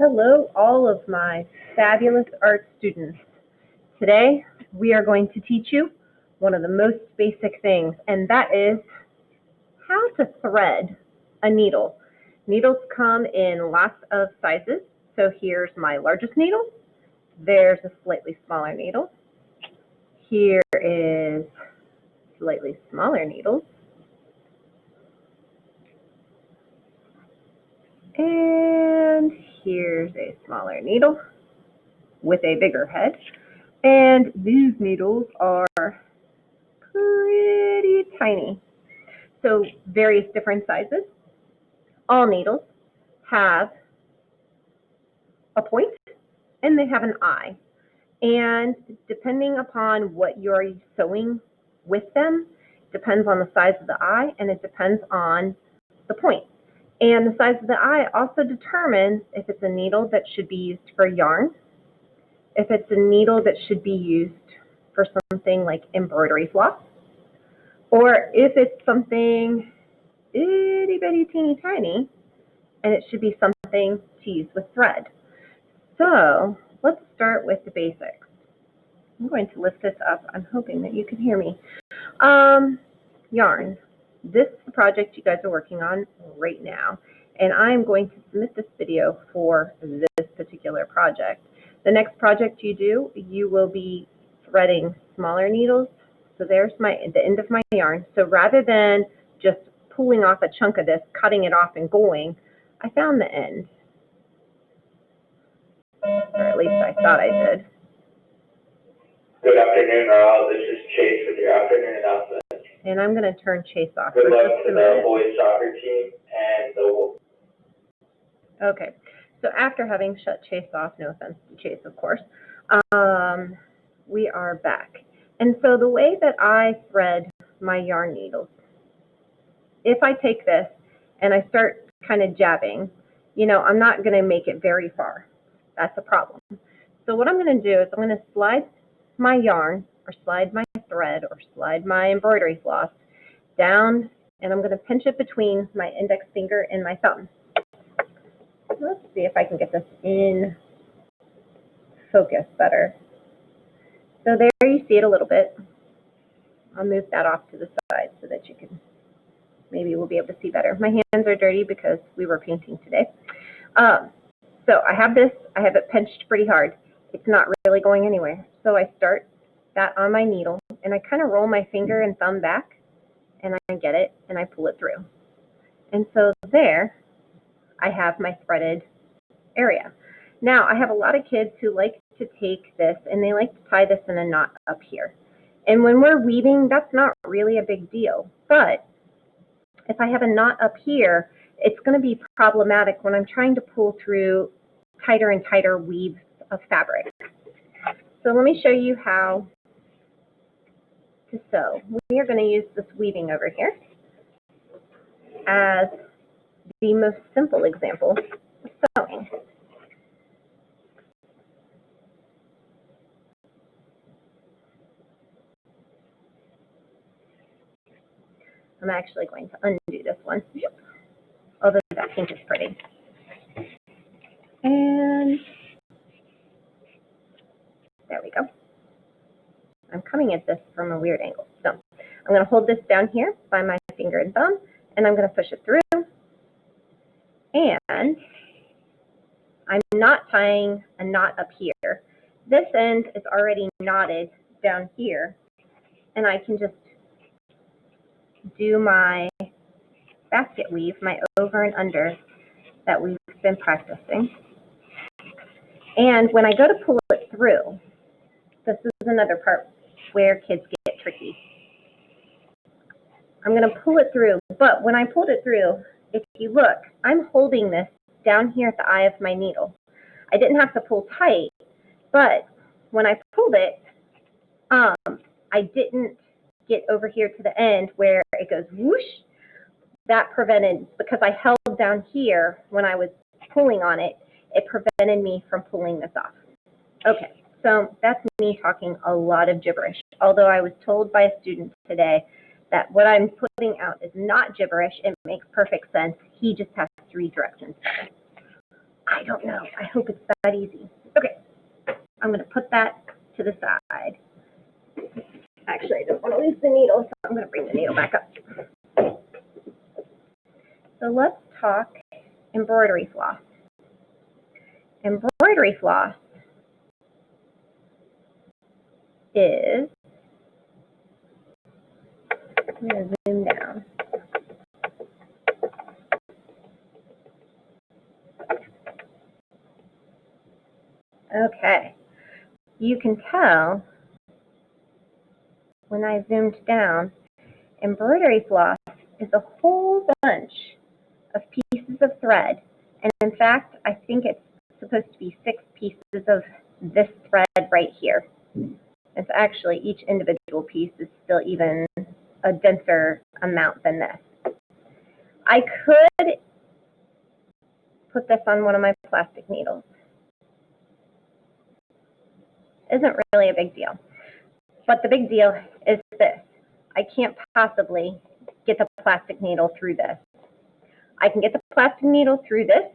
Hello, all of my fabulous art students. Today, we are going to teach you one of the most basic things, and that is how to thread a needle. Needles come in lots of sizes. So here's my largest needle. There's a slightly smaller needle. Here is slightly smaller needles. And here's a smaller needle with a bigger head. And these needles are pretty tiny. So various different sizes. All needles have a point and they have an eye. And depending upon what you're sewing with them, depends on the size of the eye and it depends on the point. And the size of the eye also determines if it's a needle that should be used for yarn, if it's a needle that should be used for something like embroidery floss, or if it's something itty bitty teeny tiny and it should be something to use with thread. So let's start with the basics. I'm going to lift this up. I'm hoping that you can hear me. Yarn. This is the project you guys are working on right now, and I'm going to submit this video for this particular project. The next project you do, you will be threading smaller needles. So there's the end of my yarn. So rather than just pulling off a chunk of this, cutting it off and going, I found the end. Or at least I thought I did. Good afternoon, all. This is Chase with your afternoon announcement. And I'm going to turn Chase off. Good luck to the boys soccer team and the... Okay, so after having shut Chase off, no offense to Chase, of course, we are back. And so the way that I thread my yarn needles, if I take this and I start kind of jabbing, I'm not going to make it very far. That's a problem. So what I'm going to do is I'm going to slide my yarn or slide my thread or slide my embroidery floss down, and I'm going to pinch it between my index finger and my thumb. Let's see if I can get this in focus better. So there you see it a little bit. I'll move that off to the side so that you can, maybe we'll be able to see better. My hands are dirty because we were painting today. So I have this, I have it pinched pretty hard. It's not really going anywhere. So I start that on my needle and I kind of roll my finger and thumb back and I get it and I pull it through. And so there I have my threaded area. Now I have a lot of kids who like to take this and they like to tie this in a knot up here. And when we're weaving, that's not really a big deal. But if I have a knot up here, it's going to be problematic when I'm trying to pull through tighter and tighter weaves of fabric. So let me show you how to sew. We are going to use this weaving over here as the most simple example of sewing. I'm actually going to undo this one, although that pink is pretty. And there we go. I'm coming at this from a weird angle. So I'm going to hold this down here by my finger and thumb, and I'm going to push it through. And I'm not tying a knot up here. This end is already knotted down here, and I can just do my basket weave, my over and under that we've been practicing. And when I go to pull it through, this is another part where kids get tricky. I'm going to pull it through, but when I pulled it through, if you look, I'm holding this down here at the eye of my needle. I didn't have to pull tight, but when I pulled it, I didn't get over here to the end where it goes whoosh. That prevented, because I held down here when I was pulling on it, it prevented me from pulling this off. Okay, so that's me talking a lot of gibberish, although I was told by a student today that what I'm putting out is not gibberish. It makes perfect sense. He just has to read directions better. I don't know. I hope it's that easy. Okay, I'm going to put that to the side. Actually, I don't want to lose the needle, so I'm going to bring the needle back up. So let's talk embroidery floss. Embroidery floss is, I'm going to zoom down. Okay, you can tell when I zoomed down, embroidery floss is a whole bunch of pieces of thread. And in fact, I think it's supposed to be 6 pieces of this thread right here. It's actually, each individual piece is still even a denser amount than this. I could put this on one of my plastic needles. Isn't really a big deal. But the big deal is this. I can't possibly get the plastic needle through this. I can get the plastic needle through this.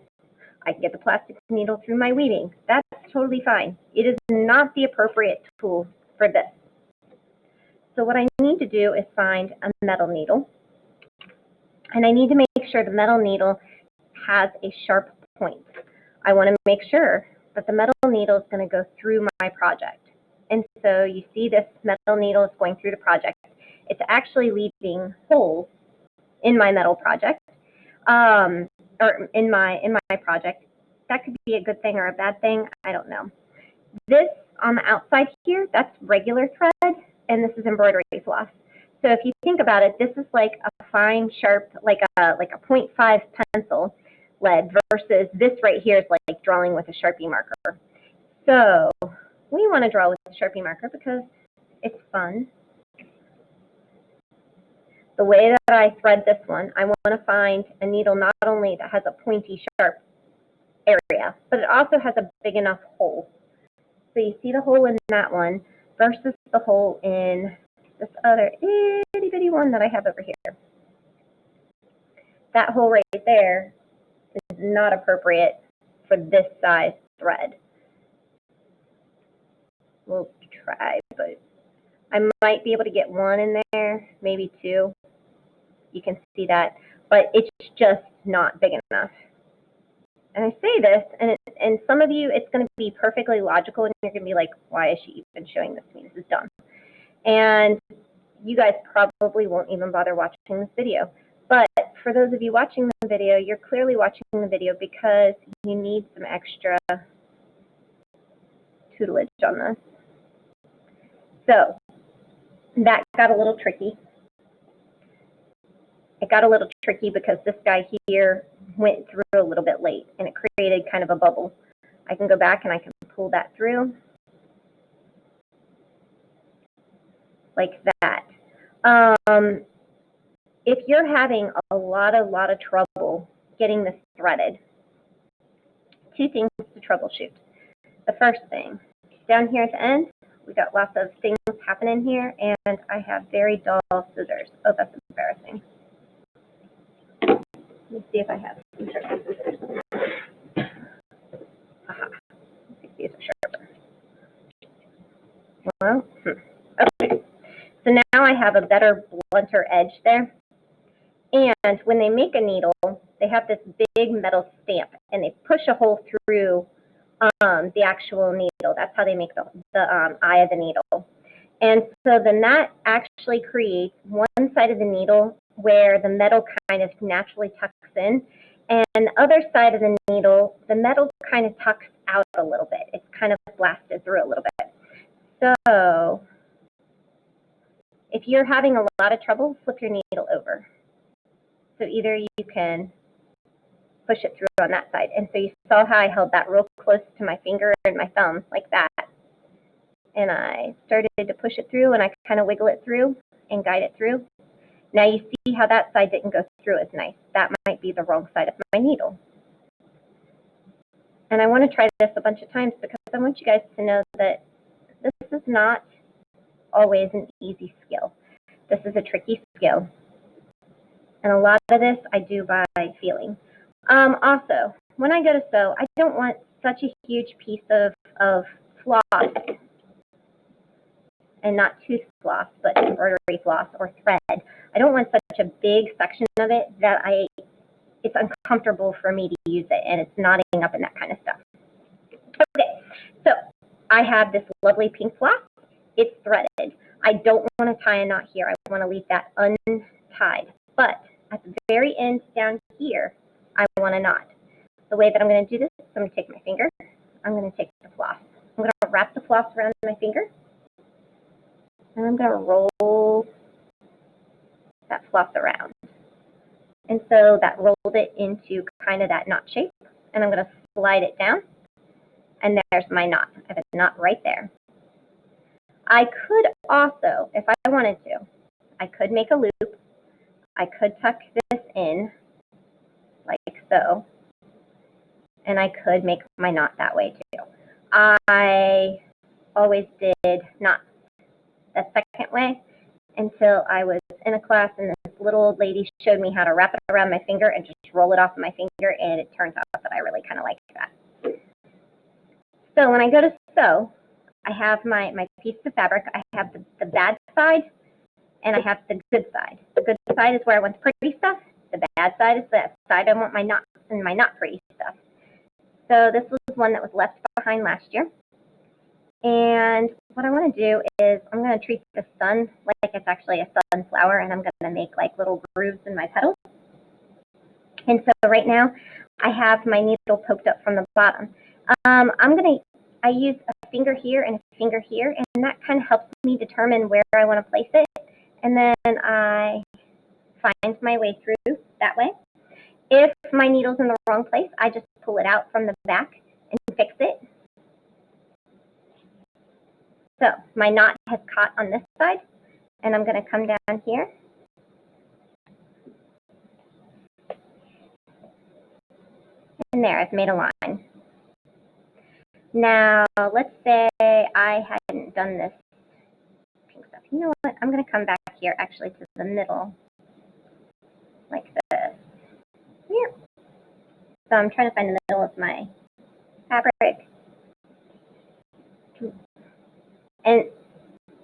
I can get the plastic needle through my weaving. That's totally fine. It is not the appropriate tool for this. So what I need to do is find a metal needle. And I need to make sure the metal needle has a sharp point. I want to make sure that the metal needle is going to go through my project. And so you see this metal needle is going through the project. It's actually leaving holes in my metal project, or in my project. That could be a good thing or a bad thing. I don't know. This on the outside here, that's regular thread, and this is embroidery floss. So if you think about it, this is like a fine, sharp, like a 0.5 pencil lead versus this right here is like drawing with a Sharpie marker. So we want to draw with a Sharpie marker because it's fun. The way that I thread this one, I want to find a needle not only that has a pointy, sharp area, but it also has a big enough hole. So you see the hole in that one versus the hole in this other itty bitty one that I have over here. That hole right there is not appropriate for this size thread. We'll try, but I might be able to get one in there, maybe 2. You can see that, but it's just not big enough. And I say this, and some of you, it's going to be perfectly logical, and you're going to be like, why is she even showing this to me? This is dumb. And you guys probably won't even bother watching this video. But for those of you watching the video, you're clearly watching the video because you need some extra tutelage on this. So that got a little tricky. It got a little tricky because this guy here went through a little bit late, and it created kind of a bubble. I can go back and I can pull that through like that. If you're having a lot of trouble getting this threaded, 2 things to troubleshoot. The first thing, down here at the end, we got lots of things happening here, and I have very dull scissors. Oh, that's embarrassing. Let me see if I have some sharp scissors. Aha, I think these are sharper. Well, okay. So now I have a better, blunter edge there. And when they make a needle, they have this big metal stamp, and they push a hole through the actual needle. That's how they make the eye of the needle. And so then that actually creates one side of the needle where the metal kind of naturally tucks in, and the other side of the needle, the metal kind of tucks out a little bit. It's kind of blasted through a little bit. So if you're having a lot of trouble, flip your needle over. So either you can push it through on that side. And so you saw how I held that real close to my finger and my thumb like that. And I started to push it through, and I kind of wiggle it through and guide it through. Now you see how that side didn't go through as nice. That might be the wrong side of my needle. And I want to try this a bunch of times because I want you guys to know that this is not always an easy skill. This is a tricky skill. And a lot of this I do by feeling. Also, when I go to sew, I don't want such a huge piece of floss, and not tooth floss, but embroidery floss or thread. I don't want such a big section of it that it's uncomfortable for me to use it, and it's knotting up and that kind of stuff. Okay, so I have this lovely pink floss. It's threaded. I don't want to tie a knot here. I want to leave that untied. But at the very end down here, I want a knot. The way that I'm going to do this is I'm going to take my finger. I'm going to take the floss. I'm going to wrap the floss around my finger. And I'm going to roll that floss around. And so that rolled it into kind of that knot shape. And I'm going to slide it down. And there's my knot. I have a knot right there. I could also, if I wanted to, I could make a loop. I could tuck this in like so. And I could make my knot that way too. I always did knots the second way until I was in a class and this little old lady showed me how to wrap it around my finger and just roll it off my finger, and it turns out that I really kind of like that. So when I go to sew, I have my piece of fabric. I have the bad side and I have the good side. The good side is where I want the pretty stuff. The bad side is the side I want my knots and my not pretty stuff. So this was one that was left behind last year. And what I want to do is I'm going to treat the sun like it's actually a sunflower, and I'm going to make like little grooves in my petals. And so right now I have my needle poked up from the bottom. I use a finger here and a finger here, and that kind of helps me determine where I want to place it. And then I find my way through that way. If my needle's in the wrong place, I just pull it out from the back and fix it. So my knot has caught on this side, and I'm going to come down here. And there, I've made a line. Now, let's say I hadn't done this pink stuff. You know what? I'm going to come back here actually to the middle, like this. Here. So I'm trying to find the middle of my fabric. And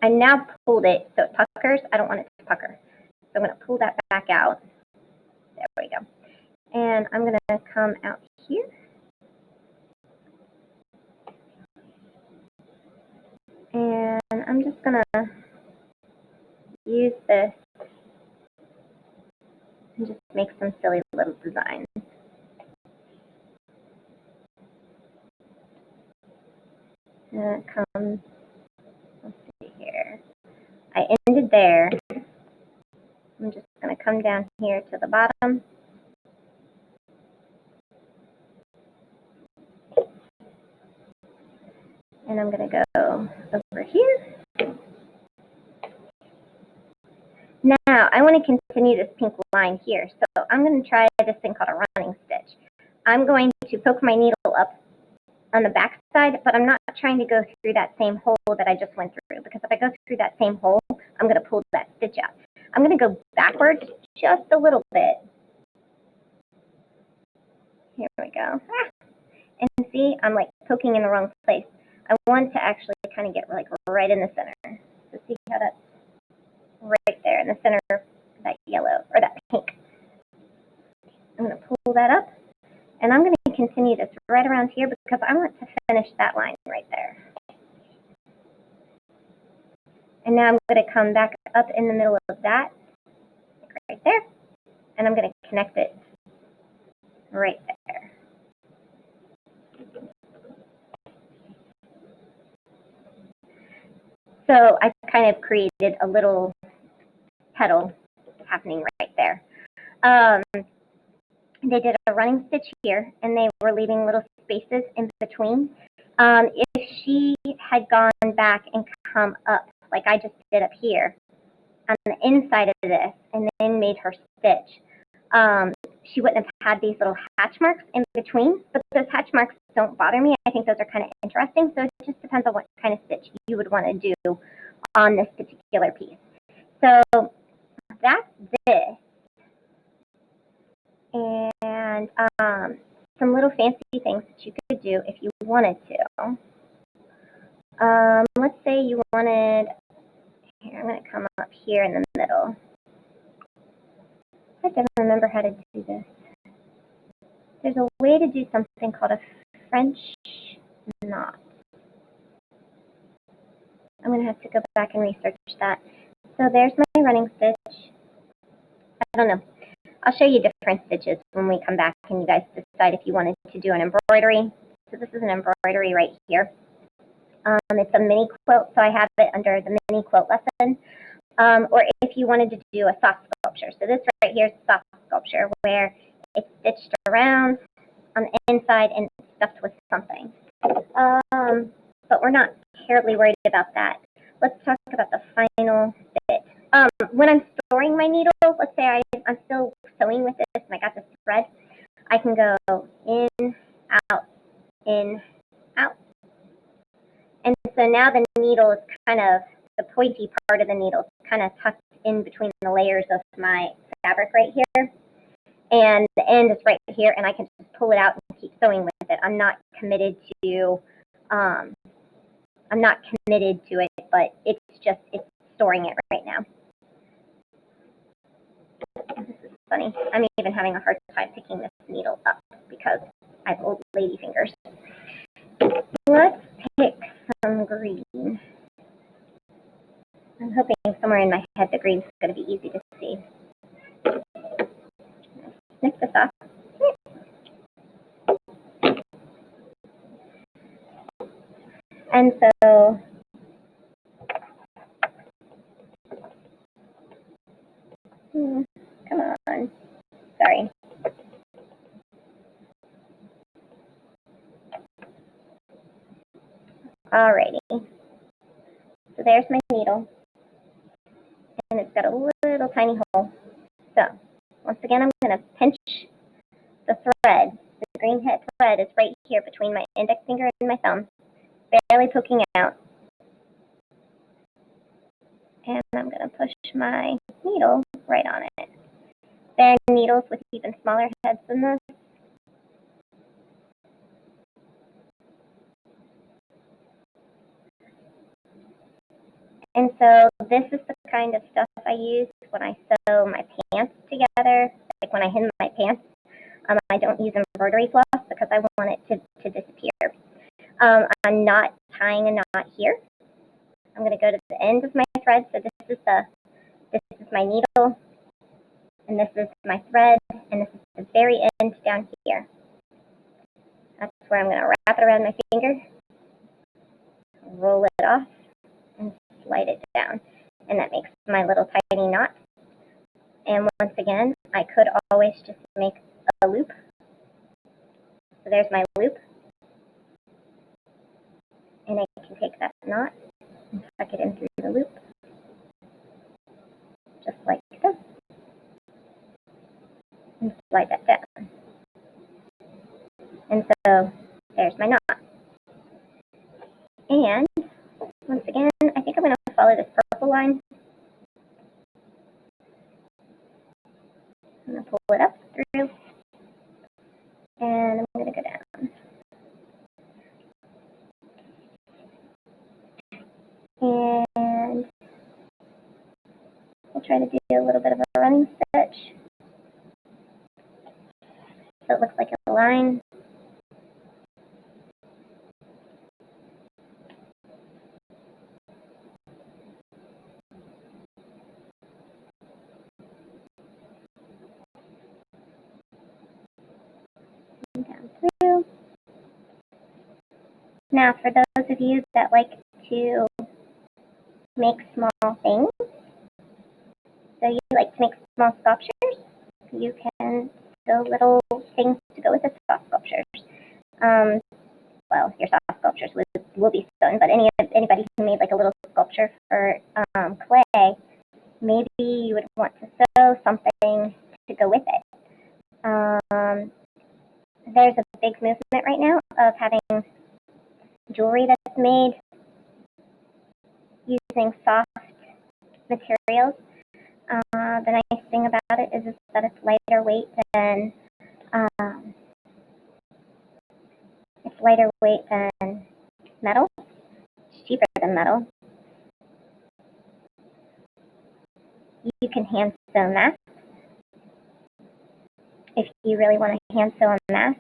I now pulled it so it puckers. I don't want it to pucker. So I'm going to pull that back out. There we go. And I'm going to come out here. And I'm just going to use this and just make some silly little designs. And it comes, let's see here. I ended there. I'm just going to come down here to the bottom. And I'm going to go over here. Now, I want to continue this pink line here. So I'm going to try this thing called a running stitch. I'm going to poke my needle up on the back side, but I'm not trying to go through that same hole that I just went through, because if I go through that same hole, I'm going to pull that stitch out. I'm going to go backwards just a little bit. Here we go. And see, I'm like poking in the wrong place. I want to actually kind of get like right in the center. So see how that's right there in the center of that yellow or that pink. I'm going to pull that up, and I'm going to continue this right around here because I want to finish that line right there. And now I'm going to come back up in the middle of that, right there, and I'm going to connect it right there. So I kind of created a little petal happening right there. They did a running stitch here, and they were leaving little spaces in between. If she had gone back and come up, like I just did up here, on the inside of this, and then made her stitch, she wouldn't have had these little hatch marks in between, but those hatch marks don't bother me. I think those are kind of interesting, so it just depends on what kind of stitch you would want to do on this particular piece. So that's this. And some little fancy things that you could do if you wanted to. Let's say you wanted, here, I'm going to come up here in the middle. I don't remember how to do this. There's a way to do something called a French knot. I'm going to have to go back and research that. So there's my running stitch. I don't know. I'll show you different stitches when we come back and you guys decide if you wanted to do an embroidery. So this is an embroidery right here. It's a mini quilt, so I have it under the mini quilt lesson. Or if you wanted to do a soft sculpture. So this right here is a soft sculpture where it's stitched around on the inside and stuffed with something. But we're not terribly worried about that. Let's talk about the final bit. When I'm storing my needle, let's say I'm still sewing with this and I got this thread, I can go in, out, out. And so now the needle is kind of, the pointy part of the needle is kind of tucked in between the layers of my fabric right here. And the end is right here, and I can just pull it out and keep sewing with it. I'm not committed to it, but it's storing it right now. This is funny. I'm even having a hard time picking this needle up because I have old lady fingers. Let's pick some green. I'm hoping somewhere in my head the green is going to be easy to see. Snip this off. And so come on. Sorry. Alrighty. So there's my needle. And it's got a little tiny hole. So once again, I'm going to pinch the thread. The green head thread is right here between my index finger and my thumb, barely poking out. And I'm going to push my needle right on it. There are needles with even smaller heads than this. And so this is the kind of stuff I use when I sew my pants together, like when I hem my pants. I don't use embroidery floss because I want it to disappear. I'm not tying a knot here. I'm going to go to the end of my thread. So this is my needle, and this is my thread, and this is the very end down here. That's where I'm going to wrap it around my finger, roll it off, and slide it down. And that makes my little tiny knot. And once again, I could always just make a loop. So there's my loop. And I can take that knot and tuck it in through the loop, just like this, and slide that down. And so there's my knot. And once again, I think I'm going to follow this purple line. I'm going to pull it up through, and I'm going to go down. And we'll try to do a little bit of a running stitch, so it looks like a line. And down through. Now, for those of you that like to make small things, so you like to make small sculptures, you can sew little things to go with the soft sculptures. Well, your soft sculptures will be sewn, but anybody who made like a little sculpture for clay, maybe you would want to sew something to go with it. There's a big movement right now of having jewelry that's made using soft materials. The nice thing about it is that it's lighter weight than lighter weight than metal. It's cheaper than metal. You can hand sew masks. If you really want to hand sew a mask,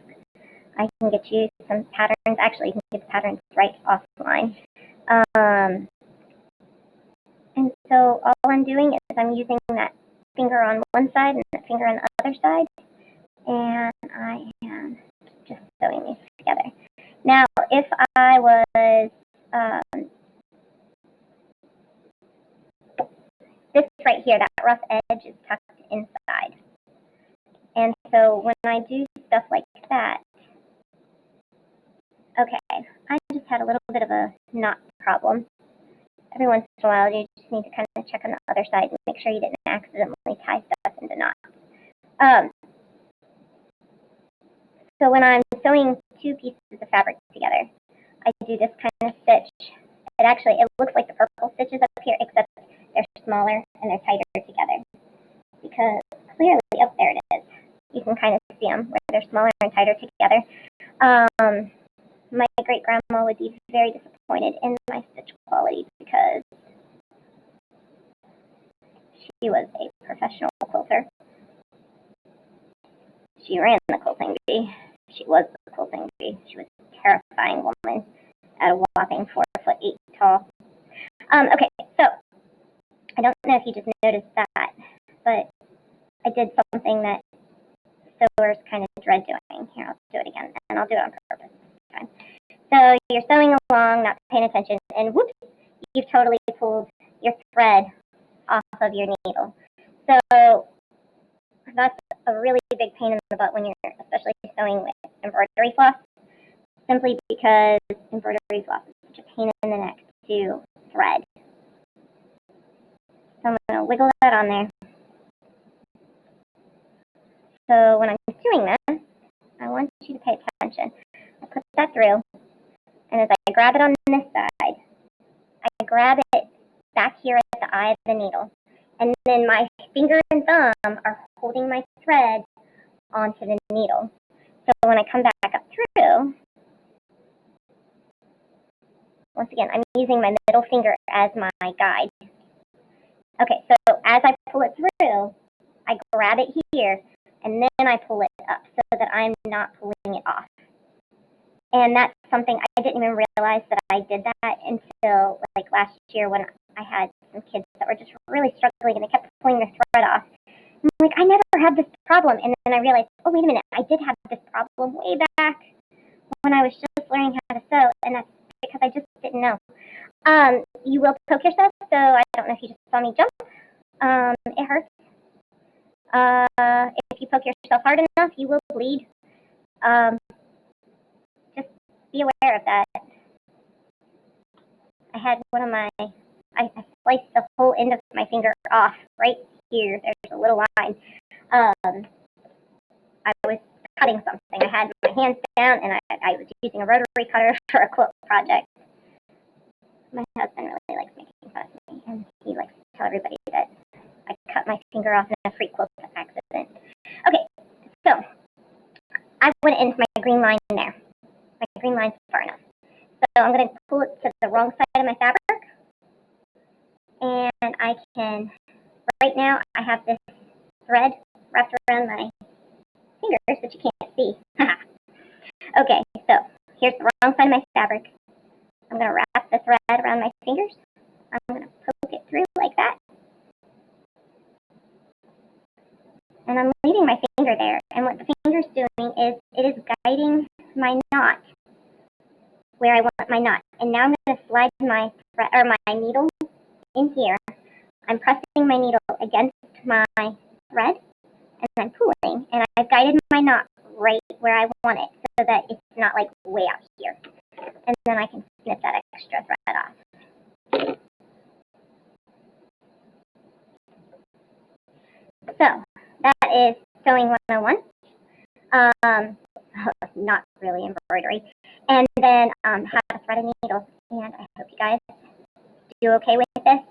I can get you some patterns. Actually, you can get the patterns right offline. And so all I'm doing is I'm using that finger on one side and that finger on the other side, and I am just sewing these together. Now, if I was, this right here, that rough edge is tucked inside. And so when I do stuff like that, okay, I just had a little bit of a knot problem. Every once in a while, you just need to kind of check on the other side and make sure you didn't accidentally tie stuff into knots. So when I'm sewing two pieces of fabric together, I do this kind of stitch. It looks like the purple stitches up here, except they're smaller and they're tighter together. Because clearly up there it is. You can kind of see them where they're smaller and tighter together. My great-grandma would be very disappointed in my stitch quality because she was a professional quilter. She ran the quilting bee. She was the quilting bee. She was a terrifying woman at a whopping 4'8" tall. Okay, so I don't know if you just noticed that, but I did something that sewers kind of dread doing. Here, I'll do it again, and I'll do it on purpose this time. So you're sewing along, not paying attention, and whoops, you've totally pulled your thread off of your needle. So that's a really big pain in the butt when you're especially sewing with embroidery floss, simply because embroidery floss is such a pain in the neck to thread. So I'm going to wiggle that on there. So when I'm doing this, I want you to pay attention. I put that through, and as I grab it on this side, I grab it back here at the eye of the needle. And then my finger and thumb are holding my thread onto the needle. So when I come back up through, once again, I'm using my middle finger as my guide. Okay, so as I pull it through, I grab it here, and then I pull it up so that I'm not pulling it off. And that's something I didn't even realize that I did that until like last year when I had some kids that were just really struggling and they kept pulling their thread off. I'm like, I never had this problem. And then I realized, oh, wait a minute, I did have this problem way back when I was just learning how to sew, and that's because I just didn't know. You will poke yourself, so I don't know if you just saw me jump. It hurts. If you poke yourself hard enough, you will bleed. Just be aware of that. I had one of my, I sliced the whole end of my finger off right here. There's a little line. I was cutting something. I had my hands down, and I was using a rotary cutter for a quilt project. My husband really likes making fun of me, and he likes to tell everybody that I cut my finger off in a free quilt accident. Okay, so I went into my green line there. My green line's far enough. So I'm going to pull it to the wrong side of my fabric, and I can, right now I have this thread wrapped around my fingers that you can't see. Okay, so here's the wrong side of my fabric. I'm going to wrap the thread around my fingers. I'm going to poke it through like that. And I'm leaving my finger there. And what the finger's doing is it is guiding my knot where I want my knot. And now I'm going to slide my thread, or my needle in here. I'm pressing my needle against my thread, and I'm pulling. And I've guided my knot right where I want it so that it's not like way out here. And then I can snip that extra thread off. So that is sewing 101. Not really embroidery. And then how to thread a needle. And I hope you guys do okay with this.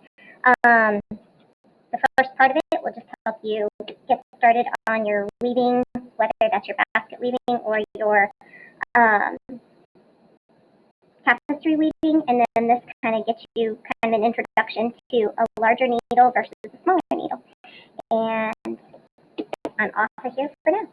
The first part of it will just help you get started on your weaving, whether that's your basket weaving or your tapestry weaving, and then this kind of gets you kind of an introduction to a larger needle versus a smaller needle. And I'm off of here for now.